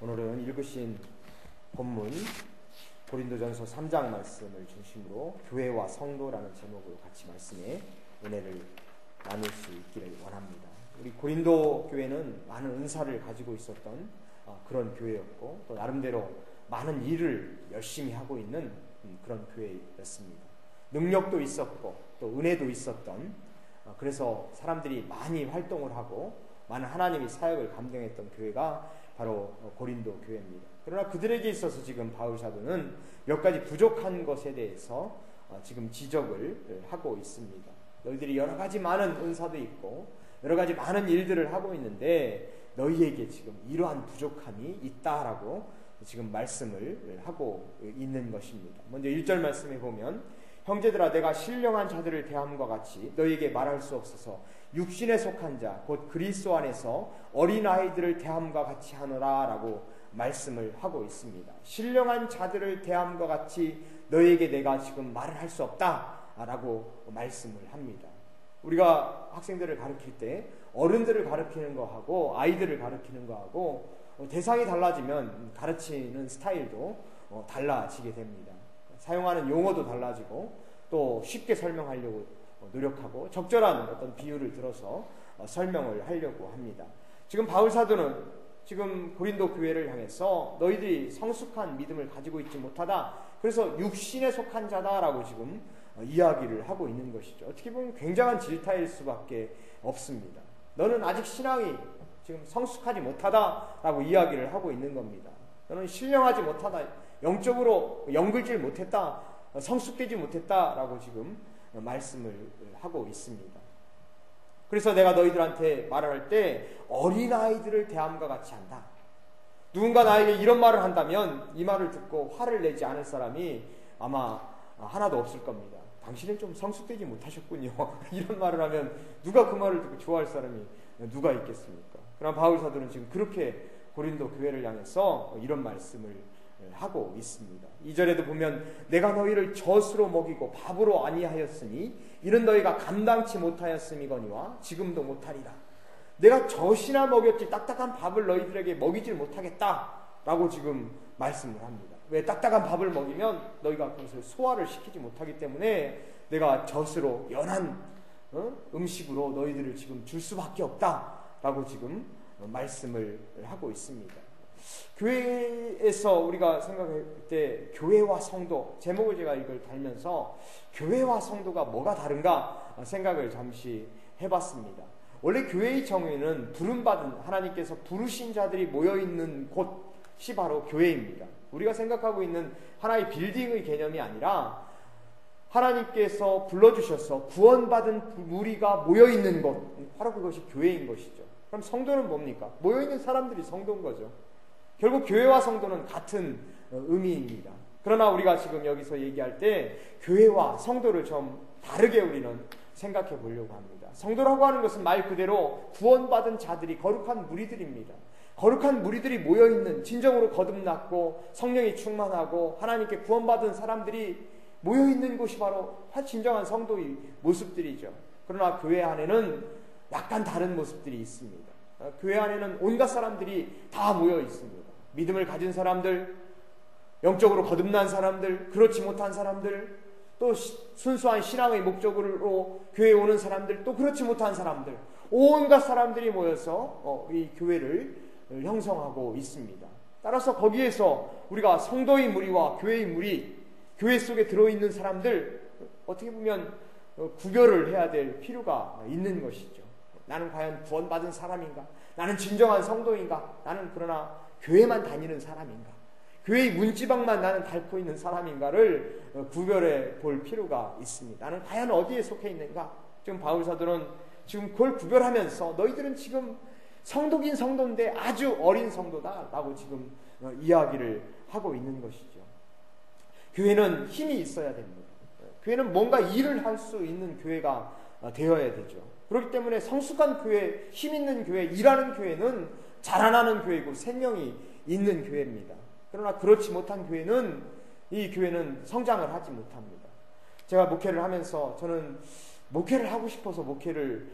오늘은 읽으신 본문 고린도전서 3장 말씀을 중심으로 교회와 성도라는 제목으로 같이 말씀에 은혜를 나눌 수 있기를 원합니다. 우리 고린도 교회는 많은 은사를 가지고 있었던 그런 교회였고, 또 나름대로 많은 일을 열심히 하고 있는 그런 교회였습니다. 능력도 있었고 또 은혜도 있었던, 그래서 사람들이 많이 활동을 하고 많은 하나님의 사역을 감당했던 교회가 바로 고린도 교회입니다. 그러나 그들에게 있어서 지금 바울 사도는 몇 가지 부족한 것에 대해서 지금 지적을 하고 있습니다. 너희들이 여러 가지 많은 은사도 있고 여러 가지 많은 일들을 하고 있는데 너희에게 지금 이러한 부족함이 있다라고 지금 말씀을 하고 있는 것입니다. 먼저 1절 말씀에 보면, 형제들아, 내가 신령한 자들을 대함과 같이 너희에게 말할 수 없어서 육신에 속한 자 곧 그리스도 안에서 어린아이들을 대함과 같이 하노라 라고 말씀을 하고 있습니다. 신령한 자들을 대함과 같이 너희에게 내가 지금 말을 할 수 없다 라고 말씀을 합니다. 우리가 학생들을 가르칠 때 어른들을 가르치는 거하고 아이들을 가르치는 거하고 대상이 달라지면 가르치는 스타일도 달라지게 됩니다. 사용하는 용어도 달라지고 또 쉽게 설명하려고 노력하고 적절한 어떤 비유를 들어서 설명을 하려고 합니다. 지금 바울 사도는 지금 고린도 교회를 향해서 너희들이 성숙한 믿음을 가지고 있지 못하다, 그래서 육신에 속한 자다라고 지금 이야기를 하고 있는 것이죠. 어떻게 보면 굉장한 질타일 수밖에 없습니다. 너는 아직 신앙이 지금 성숙하지 못하다라고 이야기를 하고 있는 겁니다. 너는 신령하지 못하다, 영적으로 영글질 못했다, 성숙되지 못했다라고 지금 말씀을 하고 있습니다. 그래서 내가 너희들한테 말을 할 때 어린아이들을 대함과 같이 한다. 누군가 나에게 이런 말을 한다면 이 말을 듣고 화를 내지 않을 사람이 아마 하나도 없을 겁니다. 당신은 좀 성숙되지 못하셨군요. 이런 말을 하면 누가 그 말을 듣고 좋아할 사람이 누가 있겠습니까? 그러나 바울 사도는 지금 그렇게 고린도 교회를 향해서 이런 말씀을 하고 있습니다. 2절에도 보면, 내가 너희를 젖으로 먹이고 밥으로 아니하였으니 이는 너희가 감당치 못하였음이거니와 지금도 못하리라. 내가 젖이나 먹였지 딱딱한 밥을 너희들에게 먹이질 못하겠다라고 지금 말씀을 합니다. 왜? 딱딱한 밥을 먹이면 너희가 그것을 소화를 시키지 못하기 때문에 내가 젖으로 연한 음식으로 너희들을 지금 줄 수밖에 없다라고 지금 말씀을 하고 있습니다. 교회에서 우리가 생각할 때 교회와 성도, 제목을 제가 이걸 달면서 교회와 성도가 뭐가 다른가 생각을 잠시 해봤습니다. 원래 교회의 정의는 부름받은, 하나님께서 부르신 자들이 모여있는 곳이 바로 교회입니다. 우리가 생각하고 있는 하나의 빌딩의 개념이 아니라 하나님께서 불러주셔서 구원받은 무리가 모여있는 곳, 바로 그것이 교회인 것이죠. 그럼 성도는 뭡니까? 모여있는 사람들이 성도인 거죠. 결국 교회와 성도는 같은 의미입니다. 그러나 우리가 지금 여기서 얘기할 때 교회와 성도를 좀 다르게 우리는 생각해 보려고 합니다. 성도라고 하는 것은 말 그대로 구원받은 자들이, 거룩한 무리들입니다. 거룩한 무리들이 모여있는, 진정으로 거듭났고 성령이 충만하고 하나님께 구원받은 사람들이 모여있는 곳이 바로 진정한 성도의 모습들이죠. 그러나 교회 안에는 약간 다른 모습들이 있습니다. 교회 안에는 온갖 사람들이 다 모여 있습니다. 믿음을 가진 사람들, 영적으로 거듭난 사람들, 그렇지 못한 사람들, 또 순수한 신앙의 목적으로 교회에 오는 사람들, 또 그렇지 못한 사람들, 온갖 사람들이 모여서 이 교회를 형성하고 있습니다. 따라서 거기에서 우리가 성도의 무리와 교회의 무리, 교회 속에 들어있는 사람들, 어떻게 보면 구별을 해야 될 필요가 있는 것이죠. 나는 과연 구원받은 사람인가? 나는 진정한 성도인가? 나는 그러나 교회만 다니는 사람인가? 교회의 문지방만 나는 닳고 있는 사람인가를 구별해 볼 필요가 있습니다. 나는 과연 어디에 속해 있는가? 지금 바울 사도는 지금 그걸 구별하면서 너희들은 지금 성도긴 성도인데 아주 어린 성도다라고 지금 이야기를 하고 있는 것이죠. 교회는 힘이 있어야 됩니다. 교회는 뭔가 일을 할 수 있는 교회가 되어야 되죠. 그렇기 때문에 성숙한 교회, 힘 있는 교회, 일하는 교회는 자라나는 교회이고 생명이 있는 교회입니다. 그러나 그렇지 못한 교회는, 이 교회는 성장을 하지 못합니다. 제가 목회를 하면서 저는 목회를 하고 싶어서 목회를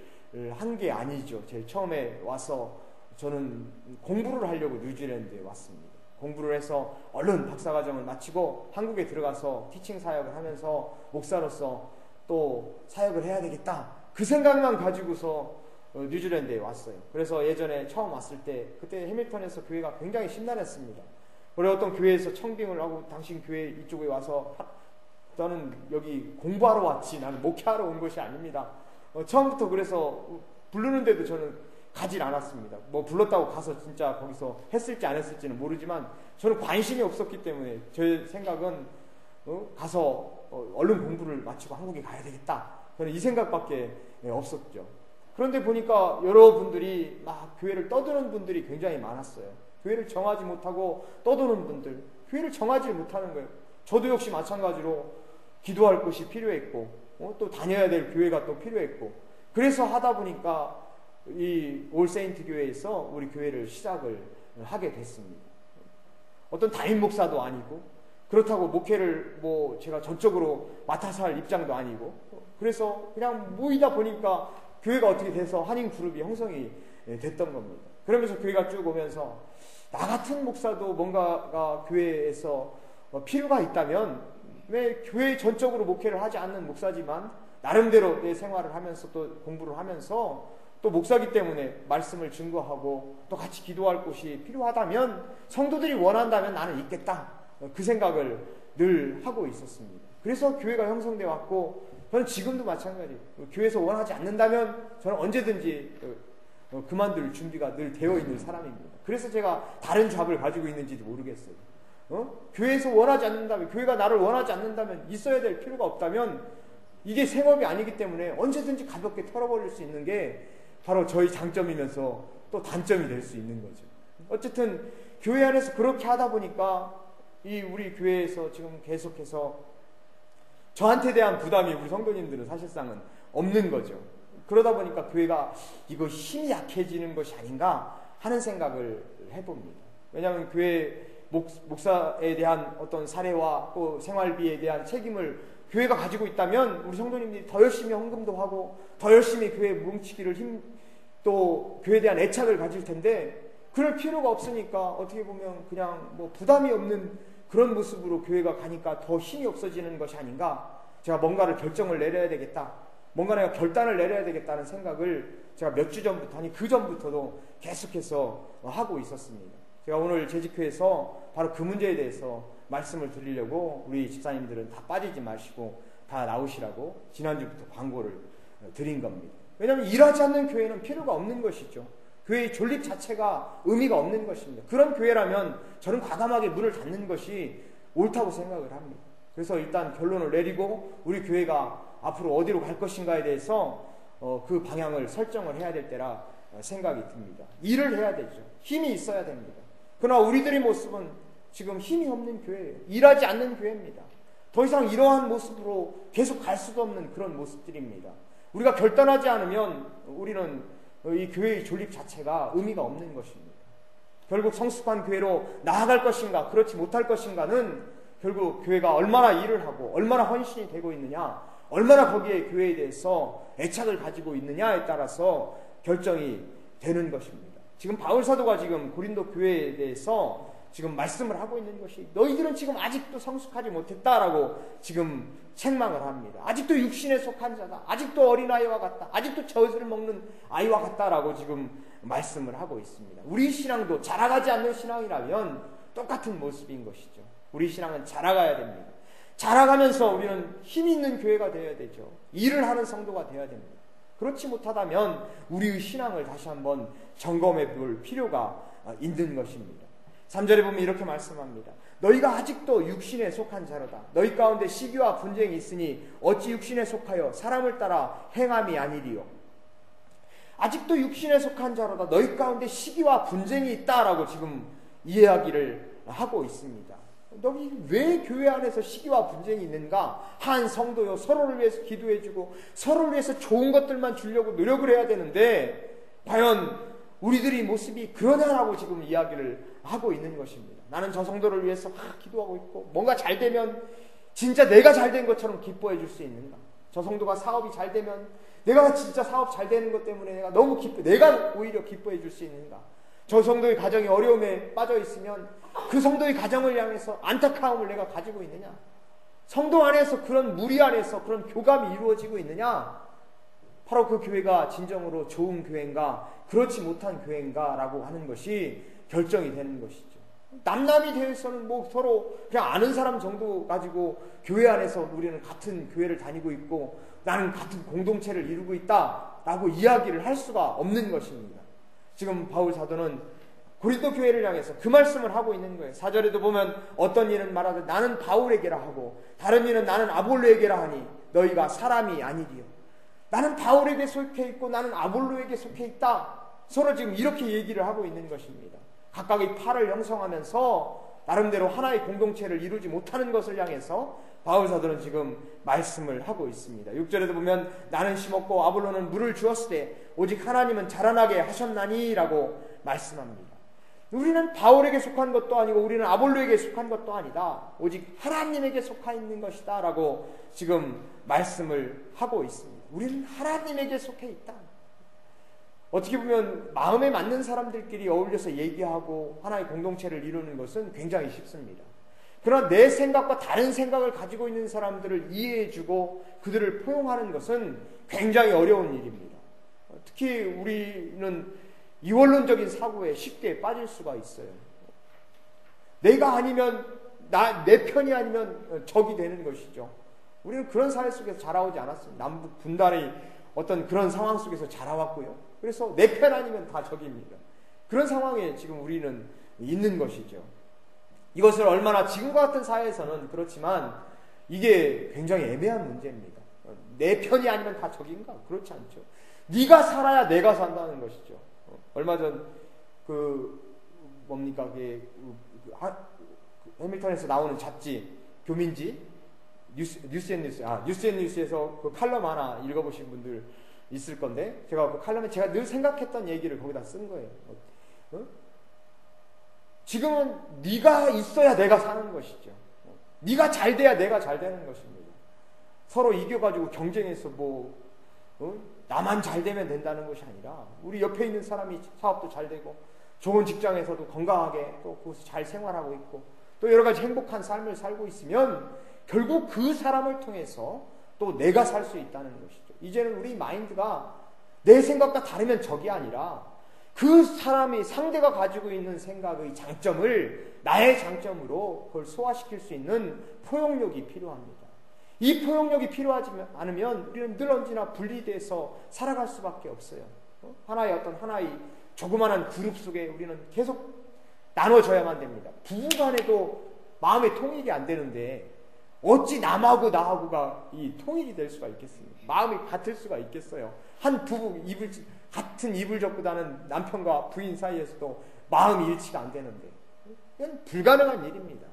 한 게 아니죠. 제일 처음에 와서 저는 공부를 하려고 뉴질랜드에 왔습니다. 공부를 해서 얼른 박사과정을 마치고 한국에 들어가서 티칭 사역을 하면서 목사로서 또 사역을 해야 되겠다. 그 생각만 가지고서 뉴질랜드에 왔어요. 그래서 예전에 처음 왔을 때 그때 해밀턴에서 교회가 굉장히 심란했습니다. 그리고 어떤 교회에서 청빙을 하고 당신 교회 이쪽에 와서 저는 여기 공부하러 왔지 나는 목회하러 온 것이 아닙니다. 처음부터 그래서 부르는데도 저는 가질 않았습니다. 뭐 불렀다고 가서 진짜 거기서 했을지 안 했을지는 모르지만 저는 관심이 없었기 때문에 제 생각은 가서 얼른 공부를 마치고 한국에 가야 되겠다. 저는 이 생각밖에 없었죠. 그런데 보니까 여러분들이 막 교회를 떠드는 분들이 굉장히 많았어요. 교회를 정하지 못하고 떠도는 분들, 교회를 정하지 못하는 거예요. 저도 역시 마찬가지로 기도할 곳이 필요했고 또 다녀야 될 교회가 또 필요했고 그래서 하다 보니까 이 올세인트 교회에서 우리 교회를 시작을 하게 됐습니다. 어떤 담임 목사도 아니고 그렇다고 목회를 뭐 제가 전적으로 맡아서 할 입장도 아니고 그래서 그냥 모이다 보니까 교회가 어떻게 돼서 한인 그룹이 형성이 됐던 겁니다. 그러면서 교회가 쭉 오면서 나 같은 목사도 뭔가가 교회에서 필요가 있다면 왜 교회 전적으로 목회를 하지 않는 목사지만 나름대로 내 생활을 하면서 또 공부를 하면서 또 목사기 때문에 말씀을 증거하고 또 같이 기도할 곳이 필요하다면 성도들이 원한다면 나는 있겠다. 그 생각을 늘 하고 있었습니다. 그래서 교회가 형성되어 왔고 저는 지금도 마찬가지예요. 교회에서 원하지 않는다면 저는 언제든지 그만둘 준비가 늘 되어 있는 사람입니다. 그래서 제가 다른 잡을 가지고 있는지도 모르겠어요. 교회에서 원하지 않는다면 교회가 나를 원하지 않는다면 있어야 될 필요가 없다면 이게 생업이 아니기 때문에 언제든지 가볍게 털어버릴 수 있는 게 바로 저희 장점이면서 또 단점이 될 수 있는 거죠. 어쨌든 교회 안에서 그렇게 하다 보니까 이 우리 교회에서 지금 계속해서 저한테 대한 부담이 우리 성도님들은 사실상은 없는 거죠. 그러다 보니까 교회가 이거 힘이 약해지는 것이 아닌가 하는 생각을 해봅니다. 왜냐하면 교회 목사에 대한 어떤 사례와 또 생활비에 대한 책임을 교회가 가지고 있다면 우리 성도님들이 더 열심히 헌금도 하고 더 열심히 교회에 뭉치기를 또 교회에 대한 애착을 가질 텐데 그럴 필요가 없으니까 어떻게 보면 그냥 뭐 부담이 없는 그런 모습으로 교회가 가니까 더 힘이 없어지는 것이 아닌가. 제가 뭔가를 결정을 내려야 되겠다. 뭔가 내가 결단을 내려야 되겠다는 생각을 제가 몇 주 전부터 아니 그 전부터도 계속해서 하고 있었습니다. 제가 오늘 재직회에서 바로 그 문제에 대해서 말씀을 드리려고 우리 집사님들은 다 빠지지 마시고 다 나오시라고 지난주부터 광고를 드린 겁니다. 왜냐하면 일하지 않는 교회는 필요가 없는 것이죠. 교회의 존립 자체가 의미가 없는 것입니다. 그런 교회라면 저는 과감하게 문을 닫는 것이 옳다고 생각을 합니다. 그래서 일단 결론을 내리고 우리 교회가 앞으로 어디로 갈 것인가에 대해서 그 방향을 설정을 해야 될 때라 생각이 듭니다. 일을 해야 되죠. 힘이 있어야 됩니다. 그러나 우리들의 모습은 지금 힘이 없는 교회예요. 일하지 않는 교회입니다. 더 이상 이러한 모습으로 계속 갈 수도 없는 그런 모습들입니다. 우리가 결단하지 않으면 우리는 이 교회의 존립 자체가 의미가 없는 것입니다. 결국 성숙한 교회로 나아갈 것인가 그렇지 못할 것인가는 결국 교회가 얼마나 일을 하고 얼마나 헌신이 되고 있느냐 얼마나 거기에 교회에 대해서 애착을 가지고 있느냐에 따라서 결정이 되는 것입니다. 지금 바울 사도가 지금 고린도 교회에 대해서 지금 말씀을 하고 있는 것이 너희들은 지금 아직도 성숙하지 못했다라고 지금 책망을 합니다. 아직도 육신에 속한 자다. 아직도 어린아이와 같다. 아직도 젖을 먹는 아이와 같다라고 지금 말씀을 하고 있습니다. 우리 신앙도 자라가지 않는 신앙이라면 똑같은 모습인 것이죠. 우리 신앙은 자라가야 됩니다. 자라가면서 우리는 힘 있는 교회가 되어야 되죠. 일을 하는 성도가 되어야 됩니다. 그렇지 못하다면 우리의 신앙을 다시 한번 점검해 볼 필요가 있는 것입니다. 3절에 보면 이렇게 말씀합니다. 너희가 아직도 육신에 속한 자로다. 너희 가운데 시기와 분쟁이 있으니 어찌 육신에 속하여 사람을 따라 행함이 아니리요. 아직도 육신에 속한 자로다. 너희 가운데 시기와 분쟁이 있다라고 지금 이야기를 하고 있습니다. 너희 왜 교회 안에서 시기와 분쟁이 있는가? 한 성도요 서로를 위해서 기도해주고 서로를 위해서 좋은 것들만 주려고 노력을 해야 되는데 과연 우리들의 모습이 그러냐라고 지금 이야기를 하고 있는 것입니다. 나는 저 성도를 위해서 막 기도하고 있고 뭔가 잘 되면 진짜 내가 잘 된 것처럼 기뻐해 줄 수 있는가? 저 성도가 사업이 잘 되면 내가 진짜 사업 잘 되는 것 때문에 내가 너무 내가 오히려 기뻐해 줄 수 있는가? 저 성도의 가정이 어려움에 빠져 있으면 그 성도의 가정을 향해서 안타까움을 내가 가지고 있느냐? 성도 안에서 그런 무리 안에서 그런 교감이 이루어지고 있느냐? 바로 그 교회가 진정으로 좋은 교회인가 그렇지 못한 교회인가 라고 하는 것이 결정이 되는 것이죠. 남남이 되어서는 뭐 서로 그냥 아는 사람 정도 가지고 교회 안에서 우리는 같은 교회를 다니고 있고 나는 같은 공동체를 이루고 있다 라고 이야기를 할 수가 없는 것입니다. 지금 바울 사도는 고린도 교회를 향해서 그 말씀을 하고 있는 거예요. 4절에도 보면 어떤 이는 말하되 나는 바울에게라 하고 다른 이는 나는 아볼로에게라 하니 너희가 사람이 아니리요. 나는 바울에게 속해 있고 나는 아볼로에게 속해 있다. 서로 지금 이렇게 얘기를 하고 있는 것입니다. 각각의 팔을 형성하면서 나름대로 하나의 공동체를 이루지 못하는 것을 향해서 바울 사도는 지금 말씀을 하고 있습니다. 6절에도 보면 나는 심었고 아볼로는 물을 주었으되 오직 하나님은 자라나게 하셨나니 라고 말씀합니다. 우리는 바울에게 속한 것도 아니고 우리는 아볼로에게 속한 것도 아니다. 오직 하나님에게 속하 있는 것이다 라고 지금 말씀을 하고 있습니다. 우리는 하나님에게 속해 있다. 어떻게 보면 마음에 맞는 사람들끼리 어울려서 얘기하고 하나의 공동체를 이루는 것은 굉장히 쉽습니다. 그러나 내 생각과 다른 생각을 가지고 있는 사람들을 이해해주고 그들을 포용하는 것은 굉장히 어려운 일입니다. 특히 우리는 이원론적인 사고에 쉽게 빠질 수가 있어요. 내가 아니면 내 편이 아니면 적이 되는 것이죠. 우리는 그런 사회 속에서 자라오지 않았습니다. 남북 분단의 어떤 그런 상황 속에서 자라왔고요. 그래서 내 편 아니면 다 적입니다. 그런 상황에 지금 우리는 있는 것이죠. 이것을 얼마나 지금과 같은 사회에서는 그렇지만 이게 굉장히 애매한 문제입니다. 내 편이 아니면 다 적인가? 그렇지 않죠. 네가 살아야 내가 산다는 것이죠. 얼마 전 해밀턴에서 나오는 잡지 교민지 뉴스앤뉴스에서 그 칼럼 하나 읽어보신 분들 있을 건데 제가 그 칼럼에 제가 늘 생각했던 얘기를 거기다 쓴 거예요. 지금은 네가 있어야 내가 사는 것이죠. 네가 잘 돼야 내가 잘 되는 것입니다. 서로 이겨가지고 경쟁해서 나만 잘 되면 된다는 것이 아니라 우리 옆에 있는 사람이 사업도 잘 되고 좋은 직장에서도 건강하게 또 거기서 잘 생활하고 있고 또 여러 가지 행복한 삶을 살고 있으면 결국 그 사람을 통해서 또 내가 살 수 있다는 것이죠. 이제는 우리 마인드가 내 생각과 다르면 적이 아니라 그 사람이 상대가 가지고 있는 생각의 장점을 나의 장점으로 그걸 소화시킬 수 있는 포용력이 필요합니다. 이 포용력이 필요하지 않으면 우리는 늘 언제나 분리돼서 살아갈 수밖에 없어요. 하나의 조그마한 그룹 속에 우리는 계속 나눠져야만 됩니다. 부부간에도 마음의 통일이 안 되는데 어찌 남하고 나하고가 이 통일이 될 수가 있겠습니까? 마음이 같을 수가 있겠어요. 한 부부 같은 이불 접고 다는 남편과 부인 사이에서도 마음이 일치가 안 되는데 이건 불가능한 일입니다.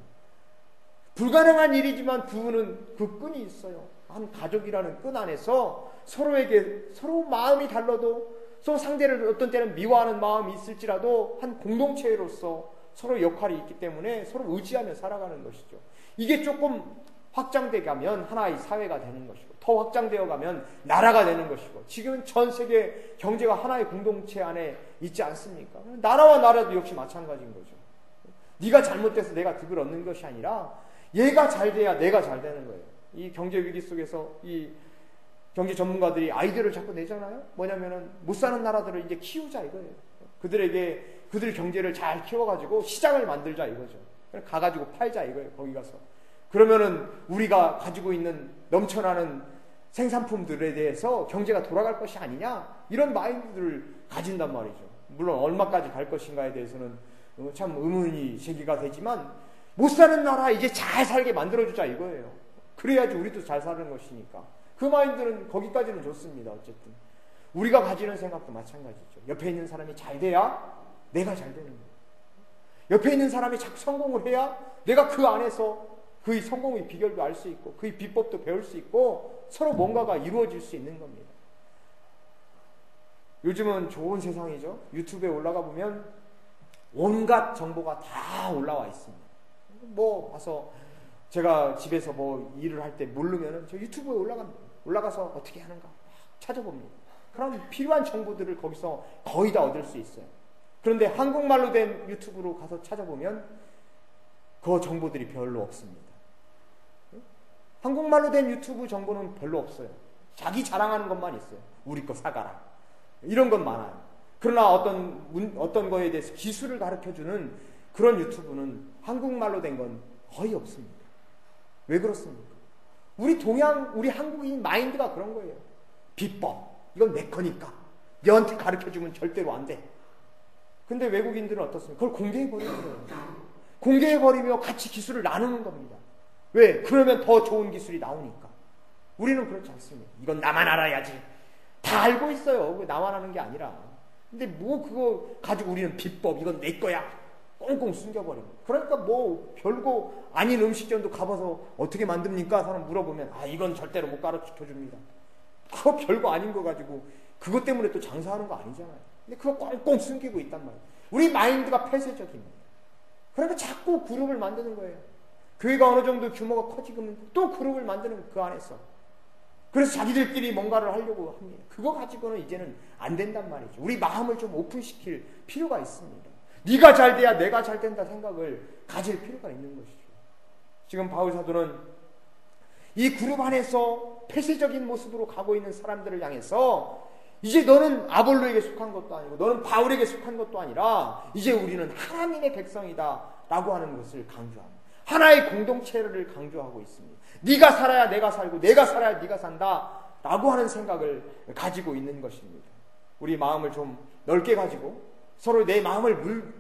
불가능한 일이지만 부부는 그 끈이 있어요. 한 가족이라는 끈 안에서 서로 마음이 달라도 서로 상대를 어떤 때는 미워하는 마음이 있을지라도 한 공동체로서 서로 역할이 있기 때문에 서로 의지하며 살아가는 것이죠. 이게 조금 확장돼 가면 하나의 사회가 되는 것이고 더 확장되어 가면 나라가 되는 것이고 지금은 전 세계 경제가 하나의 공동체 안에 있지 않습니까? 나라와 나라도 역시 마찬가지인 거죠. 네가 잘못돼서 내가 득을 얻는 것이 아니라 얘가 잘 돼야 내가 잘 되는 거예요. 이 경제 위기 속에서 이 경제 전문가들이 아이디어를 자꾸 내잖아요. 뭐냐면은 못 사는 나라들을 이제 키우자 이거예요. 그들 경제를 잘 키워가지고 시장을 만들자 이거죠. 가가지고 팔자 이거예요. 거기 가서. 그러면은 우리가 가지고 있는 넘쳐나는 생산품들에 대해서 경제가 돌아갈 것이 아니냐 이런 마인드를 가진단 말이죠. 물론 얼마까지 갈 것인가에 대해서는 참 의문이 제기가 되지만 못 사는 나라 이제 잘 살게 만들어주자 이거예요. 그래야지 우리도 잘 사는 것이니까. 그 마인드는 거기까지는 좋습니다. 어쨌든 우리가 가지는 생각도 마찬가지죠. 옆에 있는 사람이 잘 돼야 내가 잘 되는 거예요. 옆에 있는 사람이 자꾸 성공을 해야 내가 그 안에서 그의 성공의 비결도 알 수 있고 그의 비법도 배울 수 있고 서로 뭔가가 이루어질 수 있는 겁니다. 요즘은 좋은 세상이죠. 유튜브에 올라가 보면 온갖 정보가 다 올라와 있습니다. 봐서 제가 집에서 일을 할 때 모르면은 저 유튜브에 올라가서 어떻게 하는가 찾아봅니다. 그럼 필요한 정보들을 거기서 거의 다 얻을 수 있어요. 그런데 한국말로 된 유튜브로 가서 찾아보면 그 정보들이 별로 없습니다. 한국말로 된 유튜브 정보는 별로 없어요. 자기 자랑하는 것만 있어요. 우리 거 사가라. 이런 건 많아요. 그러나 어떤 거에 대해서 기술을 가르쳐주는 그런 유튜브는 한국말로 된 건 거의 없습니다. 왜 그렇습니까? 우리 한국인 마인드가 그런 거예요. 비법. 이건 내 거니까. 너한테 가르쳐주면 절대로 안 돼. 근데 외국인들은 어떻습니까? 그걸 공개해버리는 거예요. 공개해버리며 같이 기술을 나누는 겁니다. 왜? 그러면 더 좋은 기술이 나오니까. 우리는 그렇지 않습니다. 이건 나만 알아야지. 다 알고 있어요. 나만 아는 게 아니라. 근데 뭐 그거 가지고 우리는 비법, 이건 내 거야. 꽁꽁 숨겨버리고. 그러니까 뭐 별거 아닌 음식점도 가봐서 어떻게 만듭니까? 사람 물어보면 이건 절대로 못 가르쳐줍니다. 그거 별거 아닌 거 가지고 그것 때문에 또 장사하는 거 아니잖아요. 근데 그거 꽁꽁 숨기고 있단 말이에요. 우리 마인드가 폐쇄적입니다. 그러니까 자꾸 그룹을 만드는 거예요. 교회가 어느 정도 규모가 커지면 또 그룹을 만드는 그 안에서. 그래서 자기들끼리 뭔가를 하려고 합니다. 그거 가지고는 이제는 안 된단 말이죠. 우리 마음을 좀 오픈시킬 필요가 있습니다. 네가 잘 돼야 내가 잘 된다 생각을 가질 필요가 있는 것이죠. 지금 바울 사도는 이 그룹 안에서 폐쇄적인 모습으로 가고 있는 사람들을 향해서 이제 너는 아볼로에게 속한 것도 아니고 너는 바울에게 속한 것도 아니라 이제 우리는 하나님의 백성이다 라고 하는 것을 강조합니다. 하나의 공동체를 강조하고 있습니다. 네가 살아야 내가 살고 내가 살아야 네가 산다 라고 하는 생각을 가지고 있는 것입니다. 우리 마음을 좀 넓게 가지고 서로 내 마음을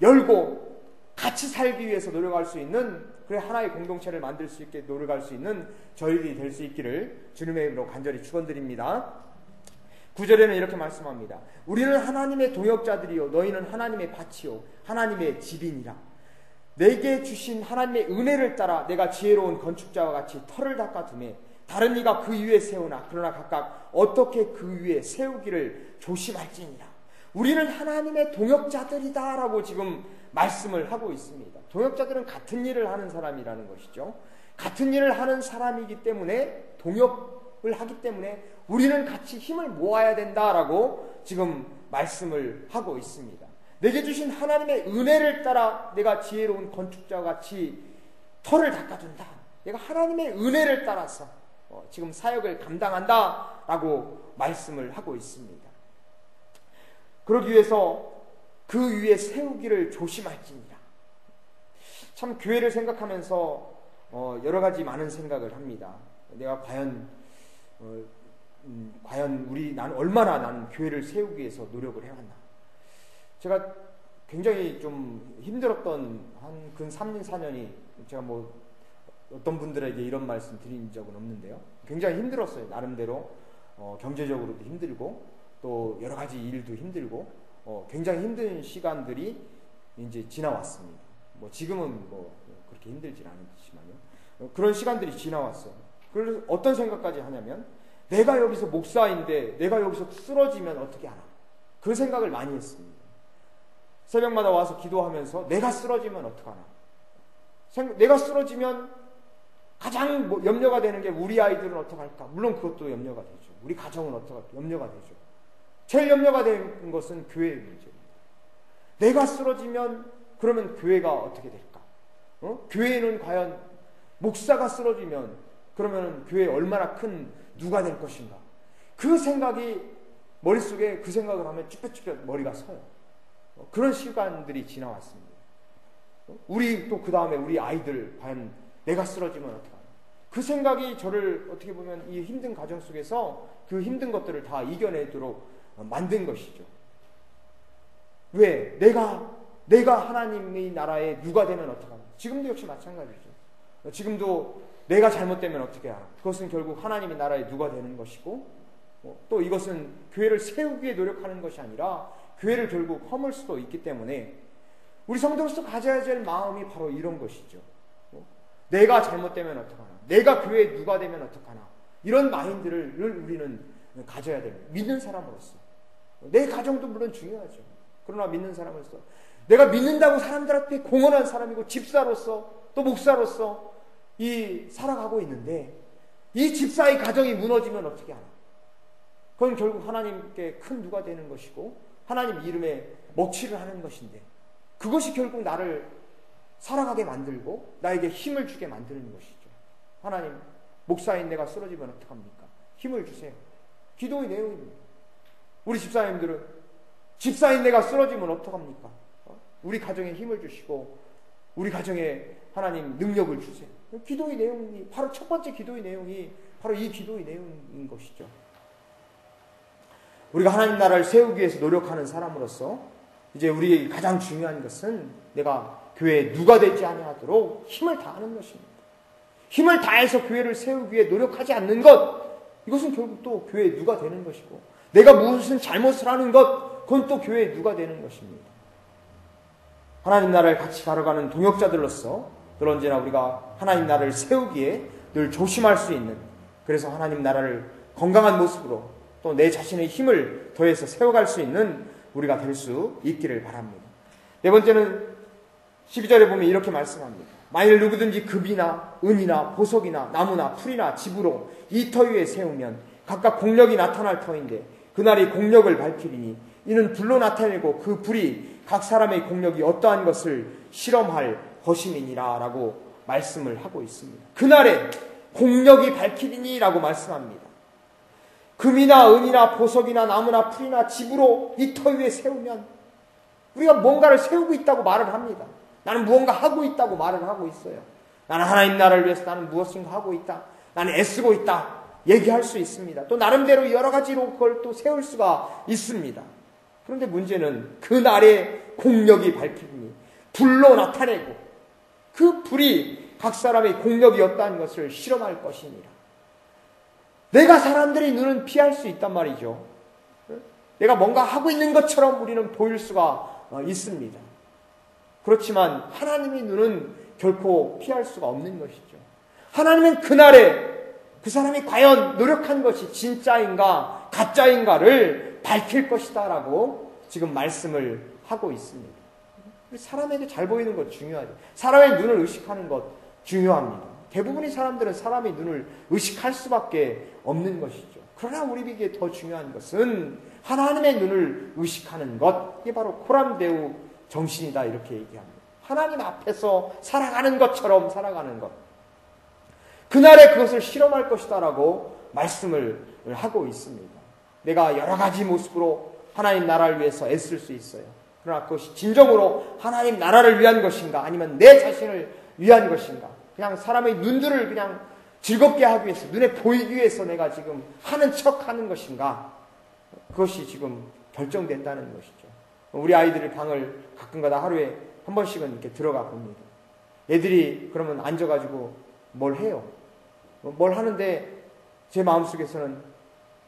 열고 같이 살기 위해서 노력할 수 있는, 그래 하나의 공동체를 만들 수 있게 노력할 수 있는 저희들이 될 수 있기를 주님의 이름으로 간절히 축원드립니다. 9절에는 이렇게 말씀합니다. 우리는 하나님의 동역자들이요 너희는 하나님의 밭이요 하나님의 집이니라. 내게 주신 하나님의 은혜를 따라 내가 지혜로운 건축자와 같이 터를 닦아두매 다른 이가 그 위에 세우나 그러나 각각 어떻게 그 위에 세우기를 조심할지니라. 우리는 하나님의 동역자들이다 라고 지금 말씀을 하고 있습니다. 동역자들은 같은 일을 하는 사람이라는 것이죠. 같은 일을 하는 사람이기 때문에 동역을 하기 때문에 우리는 같이 힘을 모아야 된다라고 지금 말씀을 하고 있습니다. 내게 주신 하나님의 은혜를 따라 내가 지혜로운 건축자와 같이 터를 닦아준다. 내가 하나님의 은혜를 따라서 지금 사역을 감당한다라고 말씀을 하고 있습니다. 그러기 위해서 그 위에 세우기를 조심할지니라. 참 교회를 생각하면서 여러 가지 많은 생각을 합니다. 내가 과연 나는 얼마나 교회를 세우기 위해서 노력을 해왔나. 제가 굉장히 좀 힘들었던 한 근 3년 4년이 제가 뭐 어떤 분들에게 이런 말씀 드린 적은 없는데요. 굉장히 힘들었어요. 나름대로 경제적으로도 힘들고 또 여러 가지 일도 힘들고 굉장히 힘든 시간들이 이제 지나왔습니다. 뭐 지금은 뭐 그렇게 힘들진 않지만요. 그런 시간들이 지나왔어요. 그래서 어떤 생각까지 하냐면 내가 여기서 목사인데 내가 여기서 쓰러지면 어떻게 하나. 그 생각을 많이 했습니다. 새벽마다 와서 기도하면서 내가 쓰러지면 어떡하나. 내가 쓰러지면 가장 염려가 되는 게 우리 아이들은 어떡할까. 물론 그것도 염려가 되죠. 우리 가정은 어떡할까. 염려가 되죠. 제일 염려가 되는 것은 교회의 문제입니다. 내가 쓰러지면 그러면 교회가 어떻게 될까? 교회는 과연 목사가 쓰러지면 그러면 교회에 얼마나 큰 누가 될 것인가? 그 생각이 머릿속에 그 생각을 하면 쭈뼛쭈뼛 머리가 서요. 그런 시간들이 지나왔습니다. 우리 또 그 다음에 우리 아이들 과연 내가 쓰러지면 어떡하나? 그 생각이 저를 어떻게 보면 이 힘든 가정 속에서 그 힘든 것들을 다 이겨내도록 만든 것이죠. 왜? 내가 하나님의 나라에 누가 되면 어떡하나? 지금도 역시 마찬가지죠. 지금도 내가 잘못되면 어떻게 하나? 그것은 결국 하나님의 나라에 누가 되는 것이고 또 이것은 교회를 세우기 위해 노력하는 것이 아니라 교회를 결국 허물 수도 있기 때문에 우리 성도로서 가져야 될 마음이 바로 이런 것이죠. 내가 잘못되면 어떡하나? 내가 교회에 누가 되면 어떡하나? 이런 마인드를 우리는 가져야 됩니다. 믿는 사람으로서. 내 가정도 물론 중요하죠. 그러나 믿는 사람으로서 내가 믿는다고 사람들한테 공헌한 사람이고 집사로서 또 목사로서 살아가고 있는데 이 집사의 가정이 무너지면 어떻게 하나? 그건 결국 하나님께 큰 누가 되는 것이고 하나님 이름에 먹칠을 하는 것인데 그것이 결국 나를 살아가게 만들고 나에게 힘을 주게 만드는 것이죠. 하나님, 목사인 내가 쓰러지면 어떡합니까? 힘을 주세요. 기도의 내용입니다. 우리 집사님들은 집사인 내가 쓰러지면 어떡합니까? 우리 가정에 힘을 주시고 우리 가정에 하나님 능력을 주세요. 기도의 내용이 바로 첫 번째 기도의 내용이 바로 이 기도의 내용인 것이죠. 우리가 하나님 나라를 세우기 위해서 노력하는 사람으로서 이제 우리 가장 중요한 것은 내가 교회에 누가 되지 아니하도록 힘을 다하는 것입니다. 힘을 다해서 교회를 세우기 위해 노력하지 않는 것, 이것은 결국 또 교회에 누가 되는 것이고, 내가 무슨 잘못을 하는 것, 그건 또 교회에 누가 되는 것입니다. 하나님 나라를 같이 가러가는 동역자들로서 늘 언제나 우리가 하나님 나라를 세우기에 늘 조심할 수 있는, 그래서 하나님 나라를 건강한 모습으로 또 내 자신의 힘을 더해서 세워갈 수 있는 우리가 될 수 있기를 바랍니다. 네 번째는 12절에 보면 이렇게 말씀합니다. 만일 누구든지 금이나 은이나 보석이나 나무나 풀이나 집으로 이 터 위에 세우면 각각 공력이 나타날 터인데 그날이 공력을 밝히리니 이는 불로 나타내고 그 불이 각 사람의 공력이 어떠한 것을 실험할 것임이니라 라고 말씀을 하고 있습니다. 그날에 공력이 밝히리니 라고 말씀합니다. 금이나 은이나 보석이나 나무나 풀이나 집으로 이 터 위에 세우면 우리가 뭔가를 세우고 있다고 말을 합니다. 나는 무언가 하고 있다고 말을 하고 있어요. 나는 하나님 나라를 위해서 나는 무엇인가 하고 있다. 나는 애쓰고 있다. 얘기할 수 있습니다. 또 나름대로 여러 가지로 그걸 또 세울 수가 있습니다. 그런데 문제는 그날의 공력이 밝히니 불로 나타내고 그 불이 각 사람의 공력이었다는 것을 실험할 것이니라. 내가 사람들의 눈은 피할 수 있단 말이죠. 내가 뭔가 하고 있는 것처럼 우리는 보일 수가 있습니다. 그렇지만 하나님의 눈은 결코 피할 수가 없는 것이죠. 하나님은 그날에 그 사람이 과연 노력한 것이 진짜인가 가짜인가를 밝힐 것이다 라고 지금 말씀을 하고 있습니다. 사람에게 잘 보이는 것 중요하죠. 사람의 눈을 의식하는 것 중요합니다. 대부분의 사람들은 사람의 눈을 의식할 수밖에 없는 것이죠. 그러나 우리에게 더 중요한 것은 하나님의 눈을 의식하는 것, 이게 바로 코람데우 정신이다 이렇게 얘기합니다. 하나님 앞에서 살아가는 것처럼 살아가는 것. 그날에 그것을 실험할 것이다 라고 말씀을 하고 있습니다. 내가 여러 가지 모습으로 하나님 나라를 위해서 애쓸 수 있어요. 그러나 그것이 진정으로 하나님 나라를 위한 것인가 아니면 내 자신을 위한 것인가, 그냥 사람의 눈들을 그냥 즐겁게 하기 위해서, 눈에 보이기 위해서 내가 지금 하는 척 하는 것인가, 그것이 지금 결정된다는 것이죠. 우리 아이들의 방을 가끔가다 하루에 한 번씩은 이렇게 들어가 봅니다. 애들이 그러면 앉아가지고 뭘 해요. 뭘 하는데 제 마음속에서는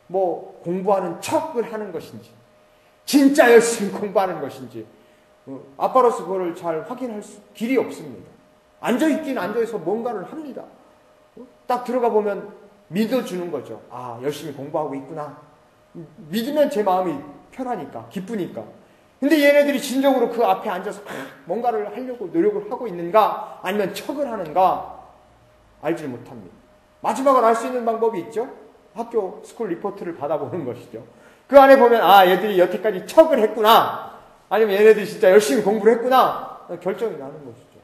뭐 공부하는 척을 하는 것인지 진짜 열심히 공부하는 것인지 아빠로서 그거를 잘 확인할 길이 없습니다. 앉아있긴 앉아있어 뭔가를 합니다. 딱 들어가 보면 믿어주는 거죠. 아, 열심히 공부하고 있구나. 믿으면 제 마음이 편하니까, 기쁘니까. 근데 얘네들이 진정으로 그 앞에 앉아서 뭔가를 하려고 노력을 하고 있는가 아니면 척을 하는가 알지 못합니다. 마지막으로 알 수 있는 방법이 있죠. 학교 스쿨 리포트를 받아보는 것이죠. 그 안에 보면 아, 얘들이 여태까지 척을 했구나 아니면 얘네들이 진짜 열심히 공부를 했구나 결정이 나는 것이죠.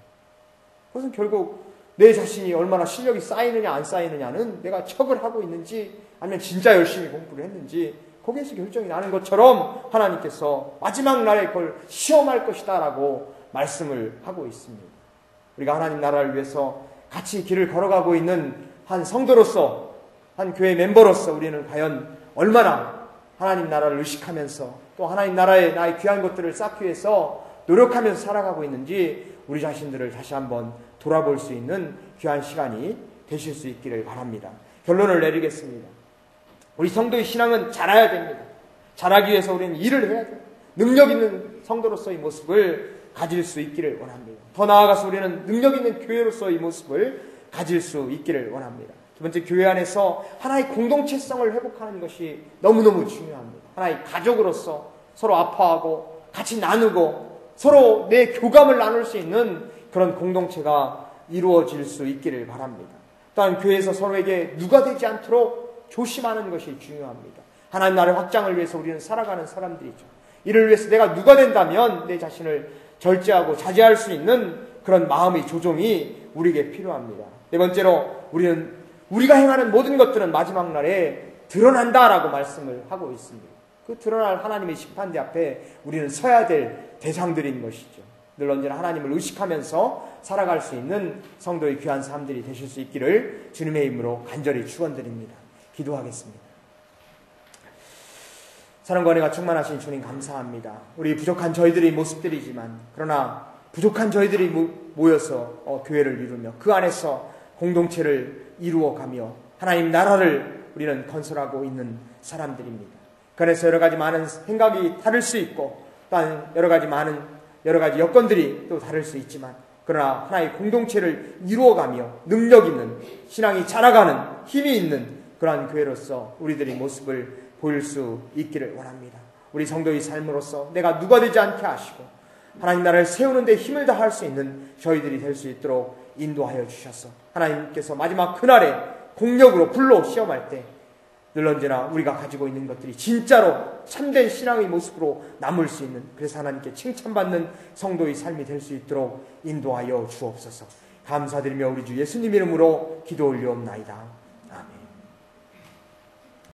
그것은 결국 내 자신이 얼마나 실력이 쌓이느냐 안 쌓이느냐는 내가 척을 하고 있는지 아니면 진짜 열심히 공부를 했는지 거기에서 결정이 나는 것처럼 하나님께서 마지막 날에 그걸 시험할 것이다 라고 말씀을 하고 있습니다. 우리가 하나님 나라를 위해서 같이 길을 걸어가고 있는 한 성도로서, 한 교회 멤버로서 우리는 과연 얼마나 하나님 나라를 의식하면서 또 하나님 나라에 나의 귀한 것들을 쌓기 위해서 노력하면서 살아가고 있는지 우리 자신들을 다시 한번 돌아볼 수 있는 귀한 시간이 되실 수 있기를 바랍니다. 결론을 내리겠습니다. 우리 성도의 신앙은 자라야 됩니다. 자라기 위해서 우리는 일을 해야 돼요. 능력 있는 성도로서의 모습을 가질 수 있기를 원합니다. 더 나아가서 우리는 능력 있는 교회로서의 모습을 가질 수 있기를 원합니다. 두 번째, 교회 안에서 하나의 공동체성을 회복하는 것이 너무너무 중요합니다. 하나의 가족으로서 서로 아파하고 같이 나누고 서로 내 교감을 나눌 수 있는 그런 공동체가 이루어질 수 있기를 바랍니다. 또한 교회에서 서로에게 누가 되지 않도록 조심하는 것이 중요합니다. 하나님 나라의 확장을 위해서 우리는 살아가는 사람들이죠. 이를 위해서 내가 누가 된다면 내 자신을 절제하고 자제할 수 있는 그런 마음의 조종이 우리에게 필요합니다. 네 번째로 우리가 행하는 모든 것들은 마지막 날에 드러난다라고 말씀을 하고 있습니다. 그 드러날 하나님의 심판대 앞에 우리는 서야 될 대상들인 것이죠. 늘 언제나 하나님을 의식하면서 살아갈 수 있는 성도의 귀한 삶들이 되실 수 있기를 주님의 이름으로 간절히 축원드립니다. 기도하겠습니다. 사랑과 은혜가 충만하신 주님 감사합니다. 우리 부족한 저희들의 모습들이지만 그러나 부족한 저희들이 모여서 교회를 이루며 그 안에서 공동체를 이루어가며 하나님 나라를 우리는 건설하고 있는 사람들입니다. 그 안에서 여러 가지 많은 생각이 다를 수 있고 또한 여러 가지 여건들이 또 다를 수 있지만 그러나 하나의 공동체를 이루어가며 능력 있는 신앙이 자라가는 힘이 있는 그러한 교회로서 우리들의 모습을 보일 수 있기를 원합니다. 우리 성도의 삶으로서 내가 누가 되지 않게 하시고 하나님 나라를 세우는 데 힘을 다할 수 있는 저희들이 될 수 있도록 인도하여 주셔서 하나님께서 마지막 그날에 공력으로 불로 시험할 때 늘 언제나 우리가 가지고 있는 것들이 진짜로 참된 신앙의 모습으로 남을 수 있는, 그래서 하나님께 칭찬받는 성도의 삶이 될 수 있도록 인도하여 주옵소서. 감사드리며 우리 주 예수님 이름으로 기도 올리옵나이다.